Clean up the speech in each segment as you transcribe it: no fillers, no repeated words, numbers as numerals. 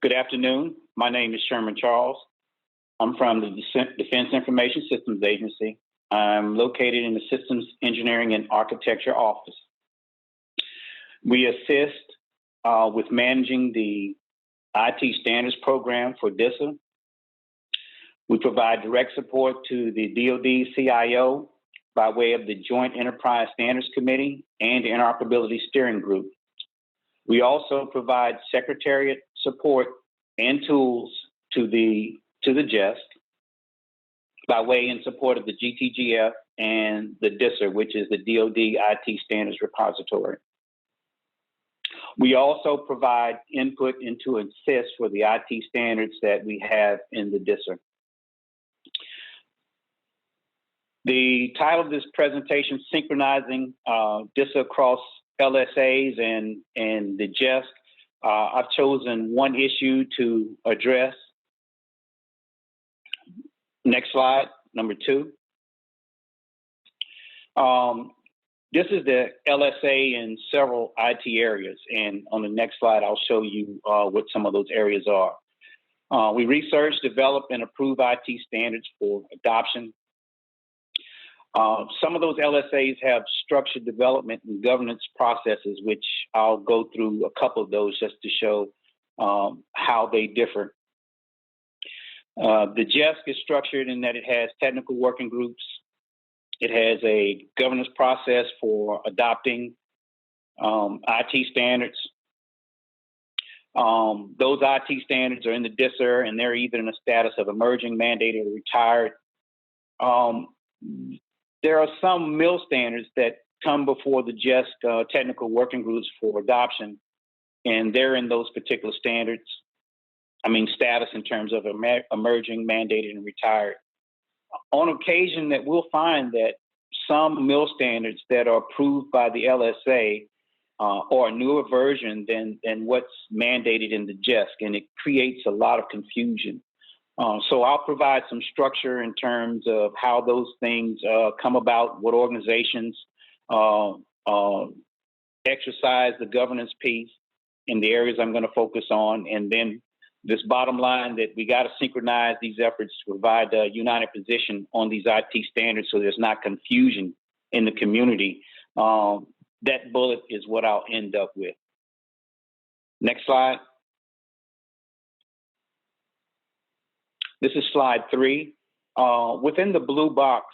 Good afternoon. My name is Sherman Charles. I'm from the Defense Information Systems Agency. I'm located in the Systems Engineering and Architecture Office. We assist with managing the IT standards program for DISA. We provide direct support to the DoD CIO by way of the Joint Enterprise Standards Committee and the Interoperability Steering Group. We also provide secretariat support and tools to the JESC by way in support of the GTGF and the DISR, which is the DoD IT Standards Repository. We also provide input into assist for the IT standards that we have in the DISR. The title of this presentation, Synchronizing DISA across LSAs and the JESC. I've chosen one issue to address. Next slide, number 2. This is the LSA in several IT areas, and on the next slide, I'll show you what some of those areas are. We research, develop, and approve IT standards for adoption. Some of those LSAs have structured development and governance processes, which I'll go through a couple of those just to show how they differ. The JESC is structured in that it has technical working groups. It has a governance process for adopting IT standards. Those IT standards are in the DISR, and they're either in the status of emerging, mandated, or retired. There are some MIL standards that come before the JESC technical working groups for adoption, and they're in those particular status in terms of emerging, mandated, and retired. On occasion, that we'll find that some MIL standards that are approved by the LSA are a newer version than what's mandated in the JESC, and it creates a lot of confusion. So I'll provide some structure in terms of how those things come about, what organizations exercise the governance piece in the areas I'm going to focus on, and then this bottom line that we got to synchronize these efforts to provide a united position on these IT standards so there's not confusion in the community. That bullet is what I'll end up with. Next slide. This is slide 3. Within the blue box,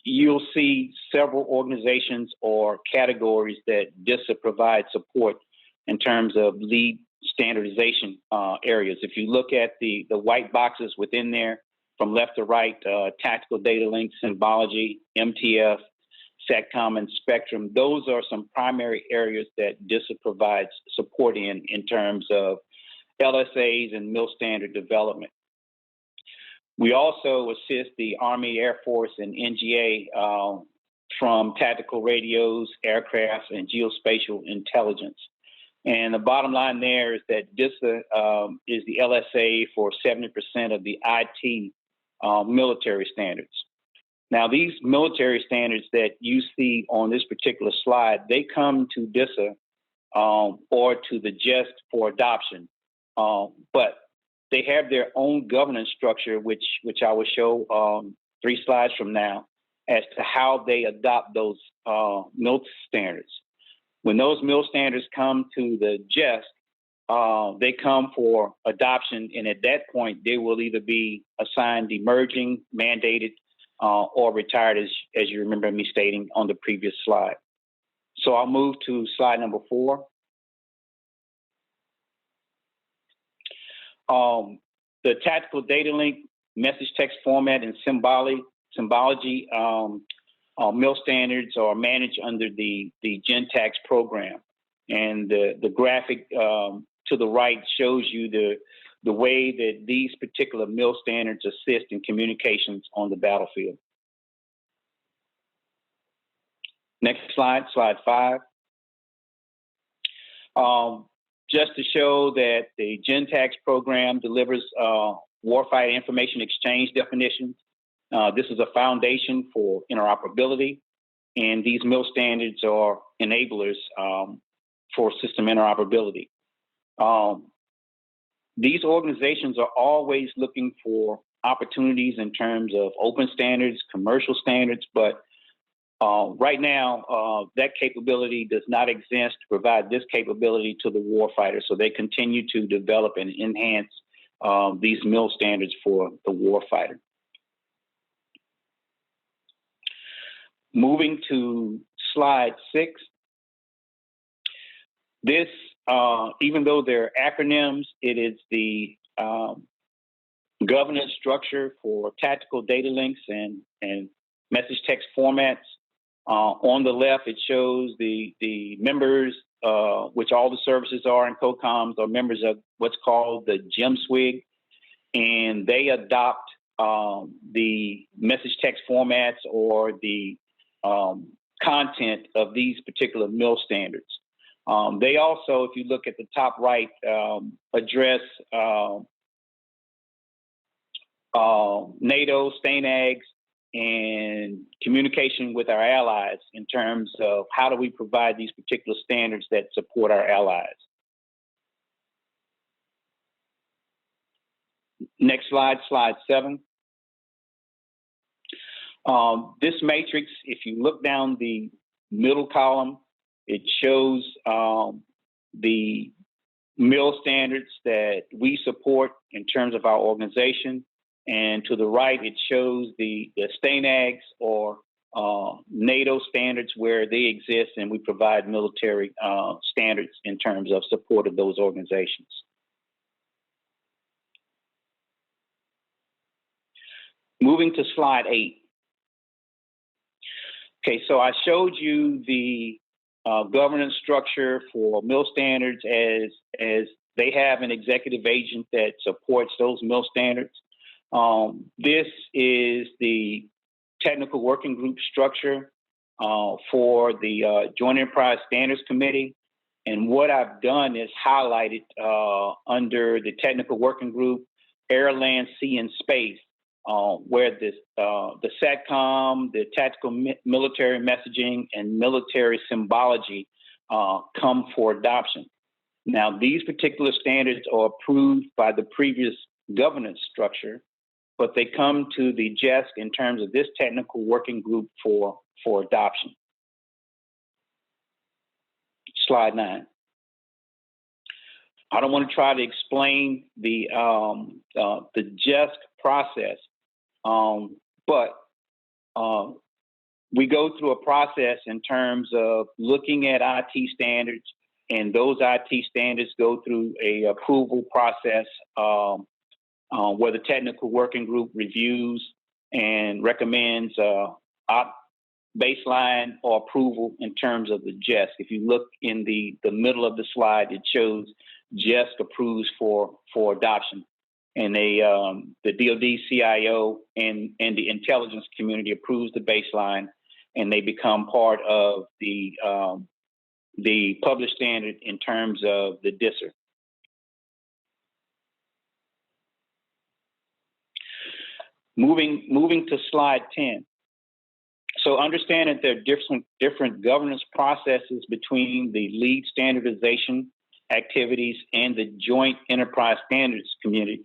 you'll see several organizations or categories that DISA provides support in terms of lead standardization areas. If you look at the white boxes within there, from left to right, tactical data link, symbology, MTF, SATCOM, and Spectrum, those are some primary areas that DISA provides support in terms of LSAs and MIL standard development. We also assist the Army, Air Force, and NGA from tactical radios, aircraft, and geospatial intelligence. And the bottom line there is that DISA is the LSA for 70% of the IT military standards. Now, these military standards that you see on this particular slide, they come to DISA or to the JESC for adoption, but they have their own governance structure, which I will show 3 slides from now, as to how they adopt those MIL standards. When those MIL standards come to the JESC, they come for adoption, and at that point, they will either be assigned emerging, mandated, or retired, as you remember me stating on the previous slide. So I'll move to slide number 4. The tactical data link, message text format, and symbology MIL standards are managed under the GenTax program. And the graphic to the right shows you the way that these particular MIL standards assist in communications on the battlefield. Next slide, slide 5. Just to show that the GenTax program delivers warfighter information exchange definitions. This is a foundation for interoperability, and these MIL standards are enablers for system interoperability. these organizations are always looking for opportunities in terms of open standards, commercial standards, but right now, that capability does not exist to provide this capability to the warfighter. So they continue to develop and enhance these MIL standards for the warfighter. Moving to slide 6. This, even though they're acronyms, it is the governance structure for tactical data links and message text formats. On the left, it shows the members, which all the services are in COCOMs, are members of what's called the GEMSWIG, and they adopt the message text formats or the content of these particular MIL standards. They also, if you look at the top right, address NATO, STANAGs, and communication with our allies in terms of how do we provide these particular standards that support our allies. Next slide, slide 7. This matrix, if you look down the middle column, it shows the MIL standards that we support in terms of our organization. And to the right, it shows the STANAGs or NATO standards where they exist, and we provide military standards in terms of support of those organizations. Moving to slide 8. Okay, so I showed you the governance structure for MIL standards as they have an executive agent that supports those MIL standards. This is the technical working group structure for the Joint Enterprise Standards Committee. And what I've done is highlighted under the technical working group, air, land, sea, and space, where the SATCOM, the tactical military messaging, and military symbology come for adoption. Now, these particular standards are approved by the previous governance structure, but they come to the JESC in terms of this technical working group for adoption. Slide 9. I don't want to try to explain the JESC process, but we go through a process in terms of looking at IT standards, and those IT standards go through a approval process where the technical working group reviews and recommends baseline or approval in terms of the JESC. If you look in the middle of the slide, it shows JESC approves for adoption. And the DoD CIO and the intelligence community approves the baseline, and they become part of the published standard in terms of the DISR. Moving to slide 10. So understand that there are different governance processes between the lead standardization activities and the Joint Enterprise Standards Committee.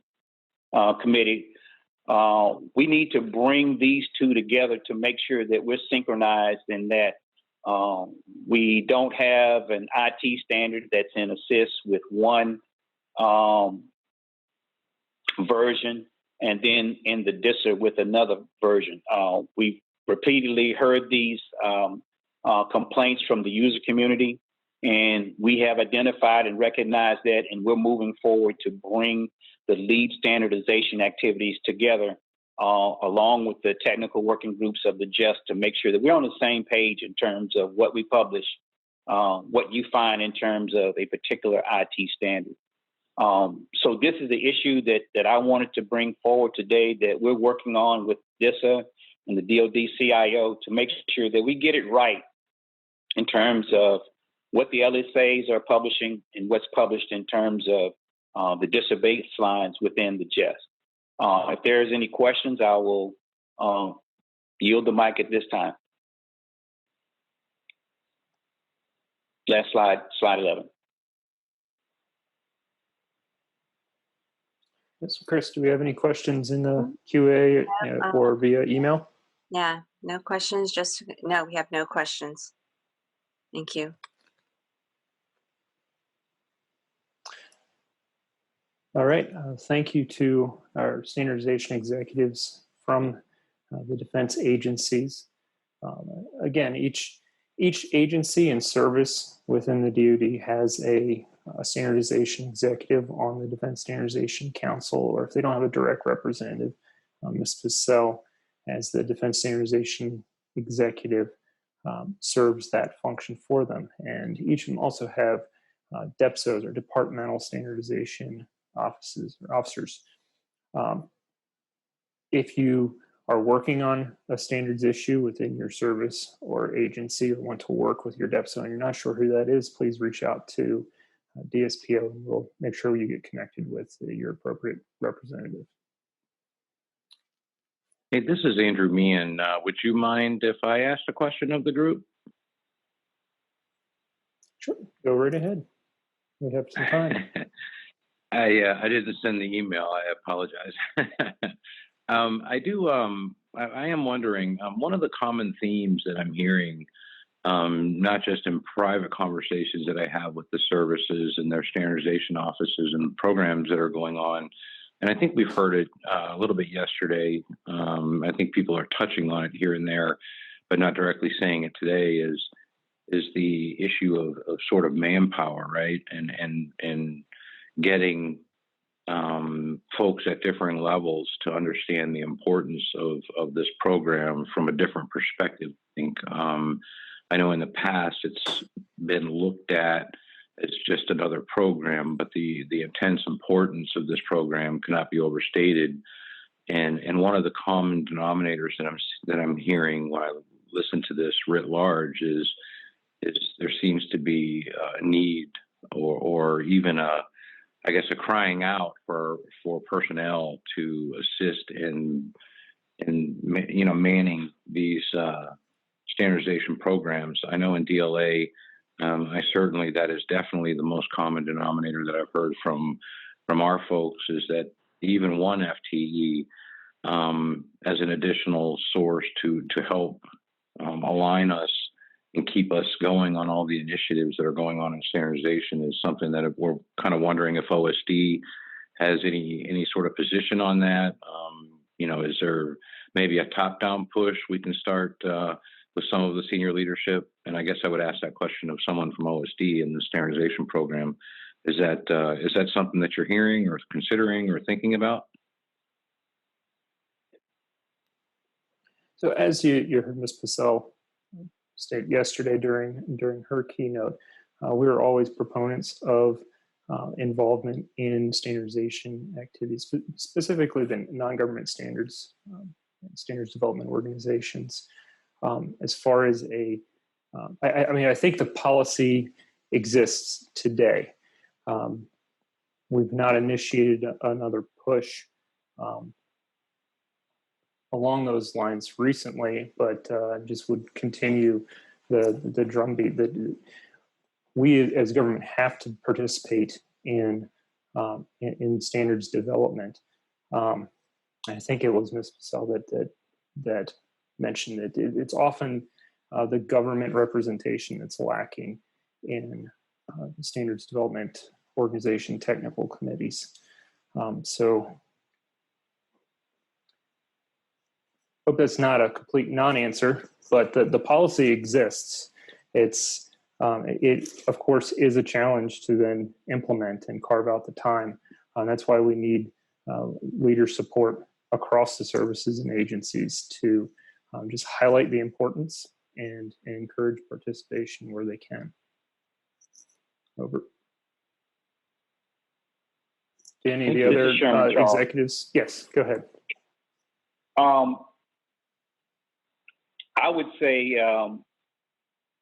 We need to bring these two together to make sure that we're synchronized and that we don't have an IT standard that's in assist with one version and then in the DISR with another version. We've repeatedly heard these complaints from the user community, and we have identified and recognized that, and we're moving forward to bring the lead standardization activities together along with the technical working groups of the JESC to make sure that we're on the same page in terms of what we publish, what you find in terms of a particular IT standard. So this is the issue that I wanted to bring forward today that we're working on with DISA and the DoD CIO to make sure that we get it right in terms of what the LSAs are publishing and what's published in terms of the DISA baselines within the JESC. If there's any questions, I will yield the mic at this time. Last slide, slide 11. Yes, Chris, do we have any questions in the QA or via email? Yeah, no questions. No, we have no questions. Thank you. All right. Thank you to our standardization executives from the defense agencies. Again, each agency and service within the DoD has a standardization executive on the Defense Standardization Council, or if they don't have a direct representative, Ms. Pissell, as the Defense Standardization Executive, serves that function for them. And each of them also have DEPSOs, or Departmental Standardization Officers. If you are working on a standards issue within your service or agency, or want to work with your DEPSO and you're not sure who that is, please reach out to DSPO and we'll make sure you get connected with your appropriate representative. Hey, this is Andrew Meehan. Would you mind if I asked a question of the group? Sure, go right ahead. We have some time. I didn't send the email. I apologize. I am wondering, one of the common themes that I'm hearing, not just in private conversations that I have with the services and their standardization offices and programs that are going on, and I think we've heard it a little bit yesterday. I think people are touching on it here and there, but not directly saying it today, is the issue of sort of manpower, right? And getting folks at differing levels to understand the importance of this program from a different perspective. I think I know in the past it's been looked at as just another program, but the intense importance of this program cannot be overstated. And one of the common denominators that I'm hearing when I listen to this writ large is there seems to be a need or even a crying out for personnel to assist in manning these standardization programs. I know in DLA, that is definitely the most common denominator that I've heard from our folks, is that even one FTE as an additional source to help align us and keep us going on all the initiatives that are going on in standardization is something that we're kind of wondering if OSD has any sort of position on that. Is there maybe a top-down push we can start with some of the senior leadership? And I guess I would ask that question of someone from OSD in the standardization program. Is that something that you're hearing or considering or thinking about? So as you heard Ms. Pissell state yesterday during her keynote, we are always proponents of involvement in standardization activities, specifically the non-government standards development organizations. As far as I think the policy exists today. We've not initiated another push along those lines recently, but just would continue the drumbeat that we as government have to participate in standards development. I think it was Ms. Pissell that mentioned that it's often the government representation that's lacking in standards development organization technical committees. So hope that's not a complete non-answer, but the policy exists. It of course is a challenge to then implement and carve out the time. That's why we need leader support across the services and agencies to just highlight the importance and encourage participation where they can. Over. Do any of the other executives? Yes, go ahead. I would say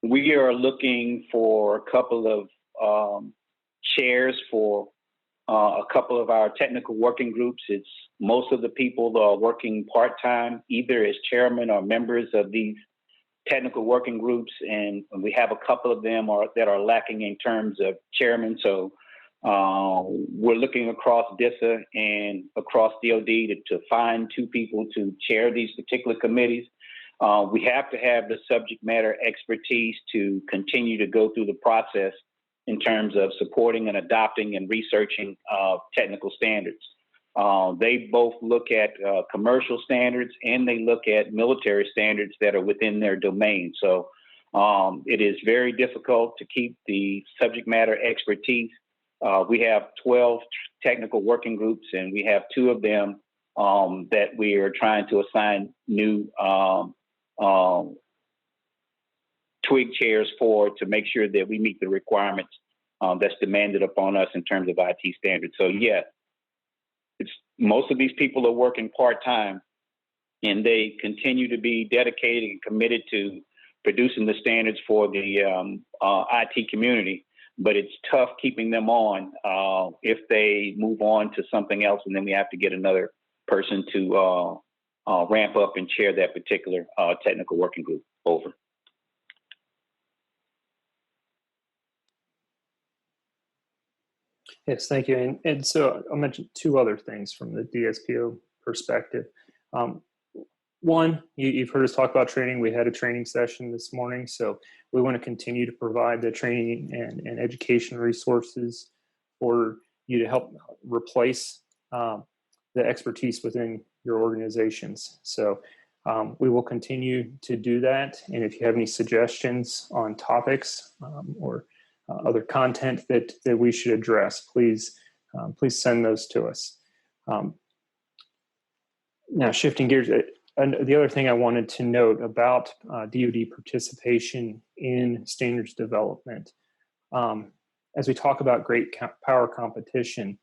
we are looking for a couple of chairs for a couple of our technical working groups. It's most of the people that are working part-time, either as chairman or members of these technical working groups, and we have a couple of them that are lacking in terms of chairman. So We're looking across DISA and across DOD to find 2 people to chair these particular committees. We have to have the subject matter expertise to continue to go through the process in terms of supporting and adopting and researching technical standards. They both look at commercial standards and they look at military standards that are within their domain. So it is very difficult to keep the subject matter expertise. We have 12 technical working groups, and we have 2 of them that we are trying to assign new twig chairs for, to make sure that we meet the requirements that's demanded upon us in terms of IT standards. So yeah, most of these people are working part-time, and they continue to be dedicated and committed to producing the standards for the IT community. But it's tough keeping them on if they move on to something else, and then we have to get another person to ramp up and chair that particular technical working group. Over. Yes, thank you. And so I'll mention 2 other things from the DSPO perspective. One, you've heard us talk about training. We had a training session this morning, so we want to continue to provide the training and education resources for you to help replace the expertise within your organizations. So we will continue to do that. And if you have any suggestions on topics or other content that we should address, please send those to us. Now, shifting gears, the other thing I wanted to note about DoD participation in standards development, as we talk about great power competition,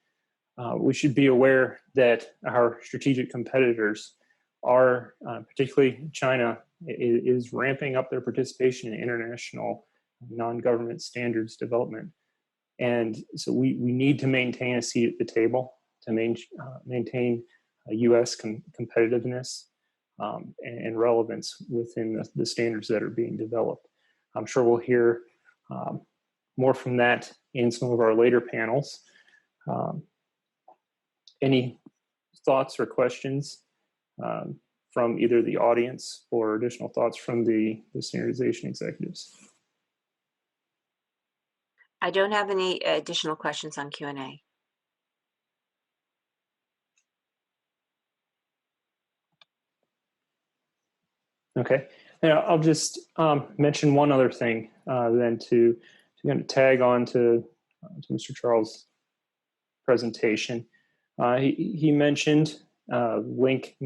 we should be aware that our strategic competitors are, particularly China, is ramping up their participation in international non-government standards development. And so we need to maintain a seat at the table to maintain U.S. competitiveness and relevance within the standards that are being developed. I'm sure we'll hear more from that in some of our later panels. Any thoughts or questions from either the audience or additional thoughts from the standardization executives? I don't have any additional questions on Q&A. Okay, now I'll just mention one other thing then to kind of tag on to Mr. Charles' presentation. He mentioned link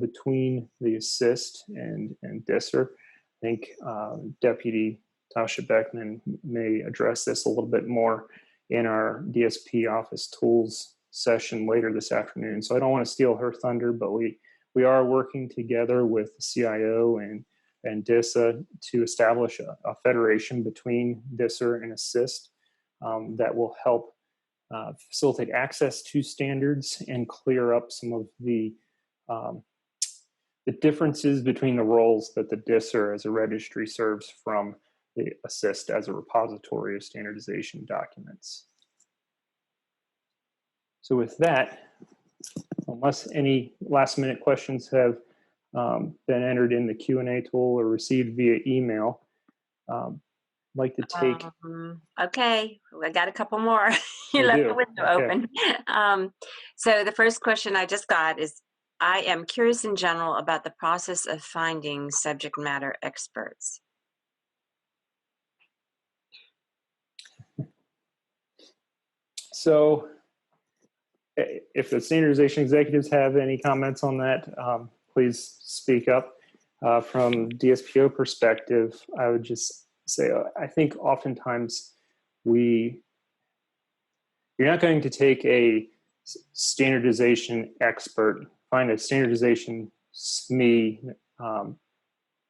between the assist and DISR. I think Deputy Tasha Beckman may address this a little bit more in our DSP office tools session later this afternoon. So I don't want to steal her thunder, but we are working together with the CIO and DISA to establish a federation between DISR and assist that will help facilitate access to standards and clear up some of the differences between the roles that the DISR as a registry serves from the assist as a repository of standardization documents. So with that, unless any last minute questions have been entered in the Q&A tool or received via email, I'd like to take... Okay, I got a couple more. You left the window open. So the first question I just got is, I am curious in general about the process of finding subject matter experts. So if the standardization executives have any comments on that, please speak up. From DSPO perspective, I would just say, I think oftentimes you're not going to take a standardization expert, find a standardization SME,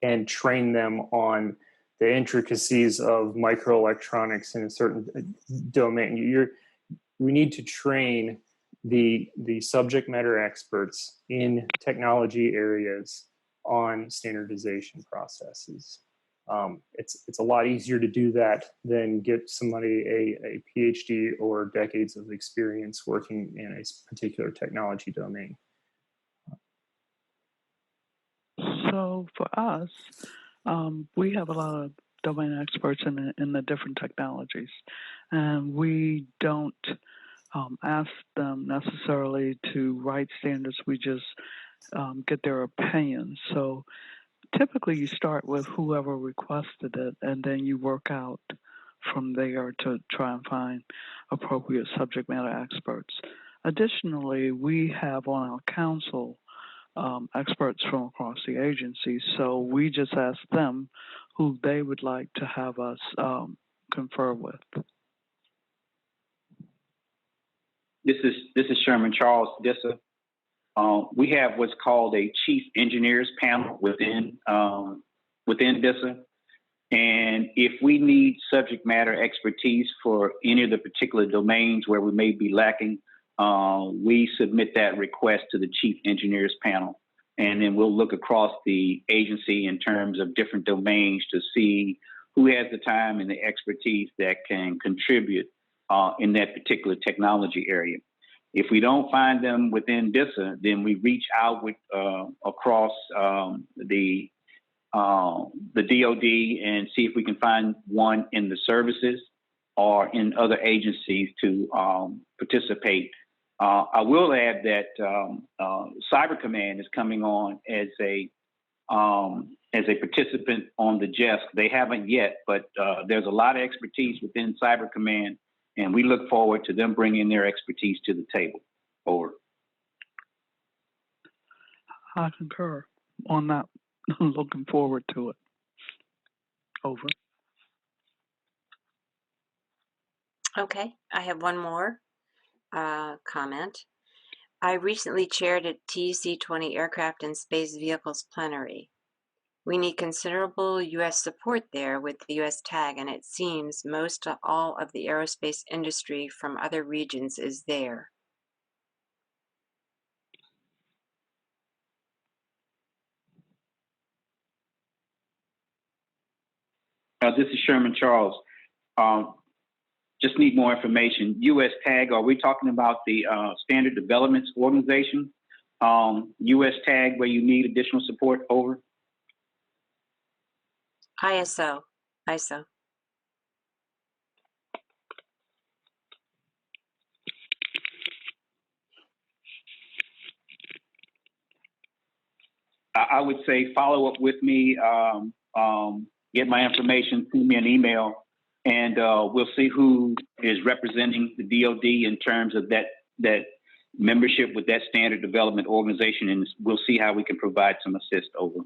and train them on the intricacies of microelectronics in a certain domain. We need to train the subject matter experts in technology areas on standardization processes. It's a lot easier to do that than get somebody a PhD or decades of experience working in a particular technology domain. So for us, we have a lot of domain experts in the different technologies, and we don't ask them necessarily to write standards. We just get their opinions. So typically you start with whoever requested it, and then you work out from there to try and find appropriate subject matter experts. Additionally, we have on our council experts from across the agency, so we just ask them who they would like to have us confer with. This is Sherman Charles, DISA. We have what's called a Chief Engineers Panel within DISA. And if we need subject matter expertise for any of the particular domains where we may be lacking, we submit that request to the Chief Engineers Panel. And then we'll look across the agency in terms of different domains to see who has the time and the expertise that can contribute in that particular technology area. If we don't find them within DISA, then we reach out with across the DoD and see if we can find one in the services or in other agencies to participate. I will add that Cyber Command is coming on as a participant on the JESC. They haven't yet, but there's a lot of expertise within Cyber Command, and we look forward to them bringing their expertise to the table. Over. I concur on that. Looking forward to it. Over. Okay, I have one more comment. I recently chaired a TC-20 aircraft and space vehicles plenary. We need considerable U.S. support there with the U.S. tag, and it seems most all of the aerospace industry from other regions is there. This is Sherman Charles. Just need more information. U.S. tag, are we talking about the Standard Development Organization? U.S. tag where you need additional support? Over. ISO. I would say follow up with me, get my information, send me an email, and we'll see who is representing the DoD in terms of that membership with that Standard Development Organization, and we'll see how we can provide some assist. Over.